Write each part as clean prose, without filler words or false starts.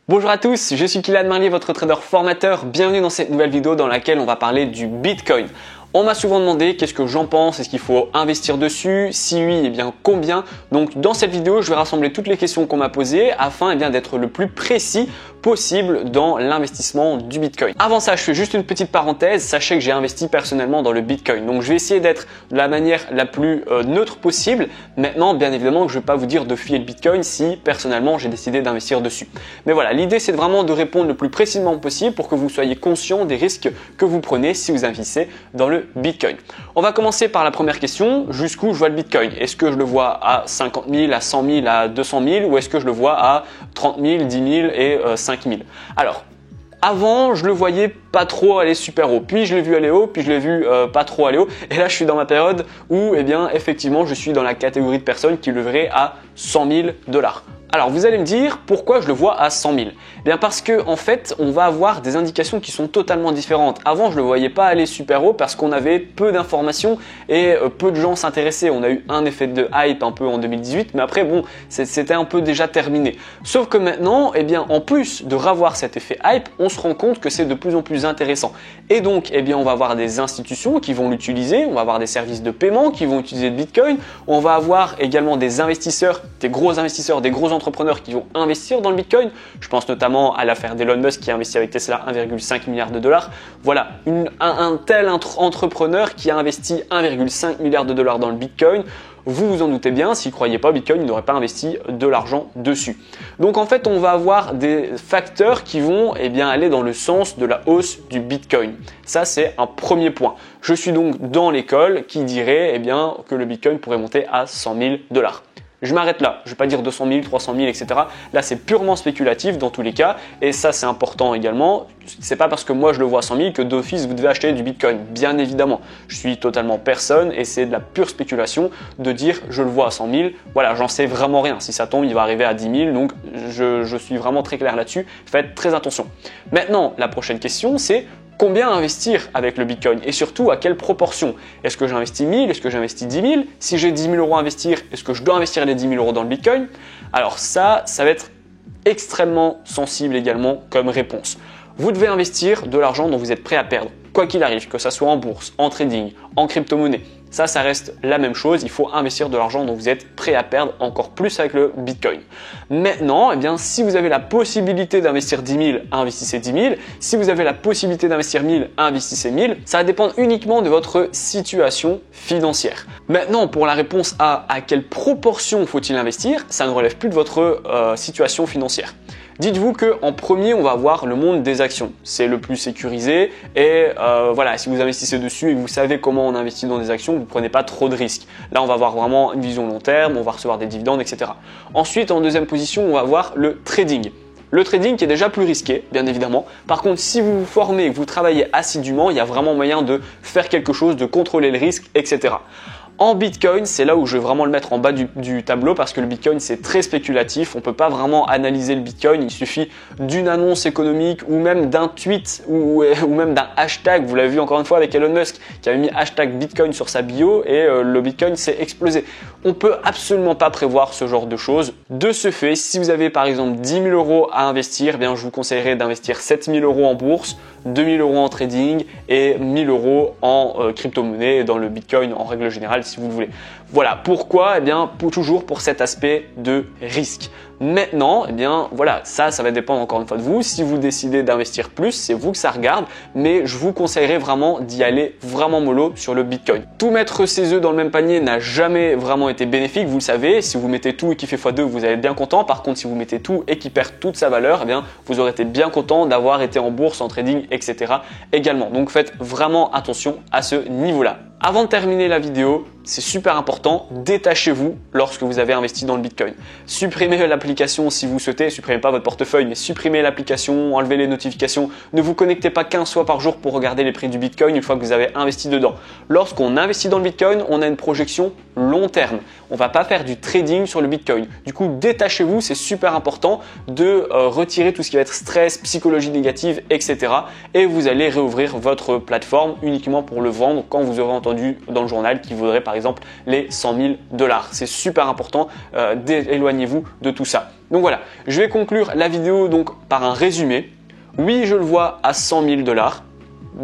Bonjour à tous, je suis Kylian Marlier, votre trader formateur. Bienvenue dans cette nouvelle vidéo dans laquelle on va parler du Bitcoin. On m'a souvent demandé qu'est-ce que j'en pense, est-ce qu'il faut investir dessus, si oui, et bien combien. Donc dans cette vidéo, je vais rassembler toutes les questions qu'on m'a posées afin d'être le plus précis possible dans l'investissement du Bitcoin. Avant ça, je fais juste une petite parenthèse. Sachez que j'ai investi personnellement dans le Bitcoin. Donc je vais essayer d'être de la manière la plus neutre possible. Maintenant, bien évidemment, je ne vais pas vous dire de fuir le Bitcoin si personnellement j'ai décidé d'investir dessus. Mais voilà, l'idée c'est vraiment de répondre le plus précisément possible pour que vous soyez conscient des risques que vous prenez si vous investissez dans le Bitcoin. On va commencer par la première question. Jusqu'où je vois le Bitcoin? Est-ce que je le vois à 50 000, à 100 000, à 200 000 ou est-ce que je le vois à 30 000, 10 000 et 5 000? Alors, avant, je le voyais pas trop aller super haut. Puis je l'ai vu aller haut, puis je l'ai vu pas trop aller haut. Et là, je suis dans ma période où, effectivement, je suis dans la catégorie de personnes qui le verraient à 100 000 $. Alors vous allez me dire pourquoi je le vois à 100 000. Bien parce que en fait on va avoir des indications qui sont totalement différentes. Avant je le voyais pas aller super haut parce qu'on avait peu d'informations et peu de gens s'intéressaient. On a eu un effet de hype un peu en 2018, mais après bon c'était un peu déjà terminé. Sauf que maintenant en plus de revoir cet effet hype, on se rend compte que c'est de plus en plus intéressant. Et donc on va avoir des institutions qui vont l'utiliser, on va avoir des services de paiement qui vont utiliser le Bitcoin, on va avoir également des investisseurs, des gros investisseurs, des gros entrepreneurs qui vont investir dans le Bitcoin. Je pense notamment à l'affaire d'Elon Musk qui a investi avec Tesla 1,5 milliard $. Voilà, un tel entrepreneur qui a investi 1,5 milliard $, dans le Bitcoin. Vous vous en doutez bien, s'il ne croyait pas au Bitcoin, il n'aurait pas investi de l'argent dessus. Donc en fait, on va avoir des facteurs qui vont aller dans le sens de la hausse du Bitcoin. Ça, c'est un premier point. Je suis donc dans l'école qui dirait que le Bitcoin pourrait monter à 100 000 $. Je m'arrête là, je ne vais pas dire 200 000, 300 000, etc. Là, c'est purement spéculatif dans tous les cas et ça, c'est important également. C'est pas parce que moi je le vois à 100 000 que d'office vous devez acheter du Bitcoin, bien évidemment. Je suis totalement personne et c'est de la pure spéculation de dire je le vois à 100 000. Voilà, j'en sais vraiment rien. Si ça tombe, il va arriver à 10 000, donc je suis vraiment très clair là-dessus. Faites très attention. Maintenant, la prochaine question, c'est combien investir avec le Bitcoin et surtout à quelle proportion? Est-ce que j'investis 1000? Est-ce que j'investis 10 000? Si j'ai 10 000 € à investir, est-ce que je dois investir les 10 000 € dans le Bitcoin? Alors ça va être extrêmement sensible également comme réponse. Vous devez investir de l'argent dont vous êtes prêt à perdre, quoi qu'il arrive, que ça soit en bourse, en trading, en crypto-monnaie. Ça reste la même chose. Il faut investir de l'argent dont vous êtes prêt à perdre encore plus avec le Bitcoin. Maintenant, si vous avez la possibilité d'investir 10 000, investissez 10 000. Si vous avez la possibilité d'investir 1000, investissez 1000. Ça va dépendre uniquement de votre situation financière. Maintenant, pour la réponse à quelle proportion faut-il investir, ça ne relève plus de votre situation financière. Dites-vous qu'en premier, on va avoir le monde des actions. C'est le plus sécurisé et voilà, si vous investissez dessus et que vous savez comment on investit dans des actions, vous ne prenez pas trop de risques. Là, on va avoir vraiment une vision long terme, on va recevoir des dividendes, etc. Ensuite, en deuxième position, on va avoir le trading. Le trading qui est déjà plus risqué, bien évidemment. Par contre, si vous vous formez et que vous travaillez assidûment, il y a vraiment moyen de faire quelque chose, de contrôler le risque, etc. En Bitcoin, c'est là où je vais vraiment le mettre en bas du tableau parce que le Bitcoin, c'est très spéculatif. On ne peut pas vraiment analyser le Bitcoin. Il suffit d'une annonce économique ou même d'un tweet ou même d'un hashtag. Vous l'avez vu encore une fois avec Elon Musk qui avait mis hashtag Bitcoin sur sa bio et le Bitcoin s'est explosé. On ne peut absolument pas prévoir ce genre de choses. De ce fait, si vous avez par exemple 10 000 € à investir, je vous conseillerais d'investir 7 000 € en bourse, 2 000 € en trading et 1 000 € en crypto-monnaie et dans le Bitcoin en règle générale si vous le voulez. Voilà, pourquoi? Toujours pour cet aspect de risque. Maintenant, voilà, ça va dépendre encore une fois de vous. Si vous décidez d'investir plus, c'est vous que ça regarde, mais je vous conseillerais vraiment d'y aller vraiment mollo sur le Bitcoin. Tout mettre ses œufs dans le même panier n'a jamais vraiment été bénéfique, vous le savez. Si vous mettez tout et qui fait x2, vous allez être bien content. Par contre, si vous mettez tout et qui perd toute sa valeur, vous aurez été bien content d'avoir été en bourse, en trading, etc. également. Donc faites vraiment attention à ce niveau-là. Avant de terminer la vidéo, c'est super important, détachez-vous lorsque vous avez investi dans le Bitcoin. Supprimez l'application si vous souhaitez, supprimez pas votre portefeuille, mais supprimez l'application, enlevez les notifications. Ne vous connectez pas 15 fois par jour pour regarder les prix du Bitcoin une fois que vous avez investi dedans. Lorsqu'on investit dans le Bitcoin, on a une projection long terme. On ne va pas faire du trading sur le Bitcoin. Du coup, détachez-vous, c'est super important de retirer tout ce qui va être stress, psychologie négative, etc. Et vous allez réouvrir votre plateforme uniquement pour le vendre quand vous aurez entendu dans le journal qu'il vaudrait par exemple les 100 000 $. C'est super important, éloignez-vous de tout ça. Donc voilà, je vais conclure la vidéo donc par un résumé. Oui, je le vois à 100 000 $.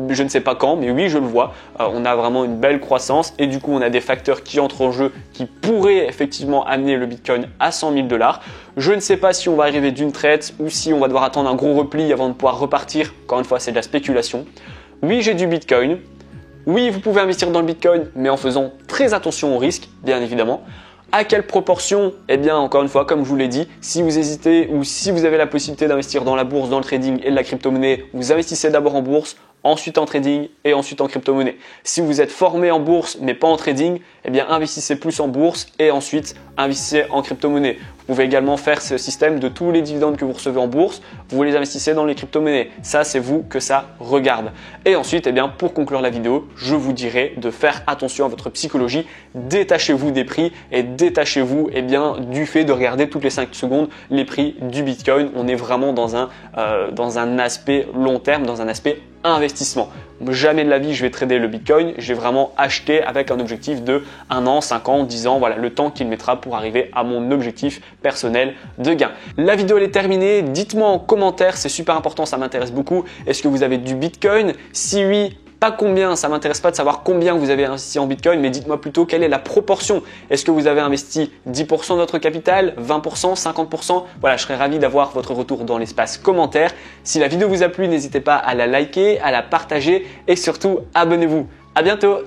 Je ne sais pas quand, mais oui, je le vois. On a vraiment une belle croissance et du coup, on a des facteurs qui entrent en jeu qui pourraient effectivement amener le Bitcoin à 100 000 $. Je ne sais pas si on va arriver d'une traite ou si on va devoir attendre un gros repli avant de pouvoir repartir. Encore une fois, c'est de la spéculation. Oui, j'ai du Bitcoin. Oui, vous pouvez investir dans le Bitcoin, mais en faisant très attention au risque, bien évidemment. À quelle proportion? Eh bien, encore une fois, comme je vous l'ai dit, si vous hésitez ou si vous avez la possibilité d'investir dans la bourse, dans le trading et de la crypto-monnaie, vous investissez d'abord en bourse, ensuite en trading et ensuite en crypto-monnaie. Si vous êtes formé en bourse mais pas en trading, eh bien investissez plus en bourse et ensuite investissez en crypto-monnaie. Vous pouvez également faire ce système de tous les dividendes que vous recevez en bourse, vous les investissez dans les crypto-monnaies. Ça, c'est vous que ça regarde. Et ensuite, eh bien, pour conclure la vidéo, je vous dirai de faire attention à votre psychologie. Détachez-vous des prix et détachez-vous eh bien, du fait de regarder toutes les 5 secondes les prix du Bitcoin. On est vraiment dans un aspect long terme, dans un aspect investissement. Jamais de la vie je vais trader le Bitcoin, je vais vraiment acheter avec un objectif de 1 an, 5 ans, 10 ans, voilà le temps qu'il mettra pour arriver à mon objectif personnel de gain. La vidéo elle est terminée, dites-moi en commentaire, c'est super important, ça m'intéresse beaucoup. Est-ce que vous avez du Bitcoin? Si oui, pas combien, ça m'intéresse pas de savoir combien vous avez investi en Bitcoin, mais dites-moi plutôt quelle est la proportion. Est-ce que vous avez investi 10% de votre capital, 20%, 50%? Voilà, je serais ravi d'avoir votre retour dans l'espace commentaire. Si la vidéo vous a plu, n'hésitez pas à la liker, à la partager et surtout abonnez-vous. À bientôt!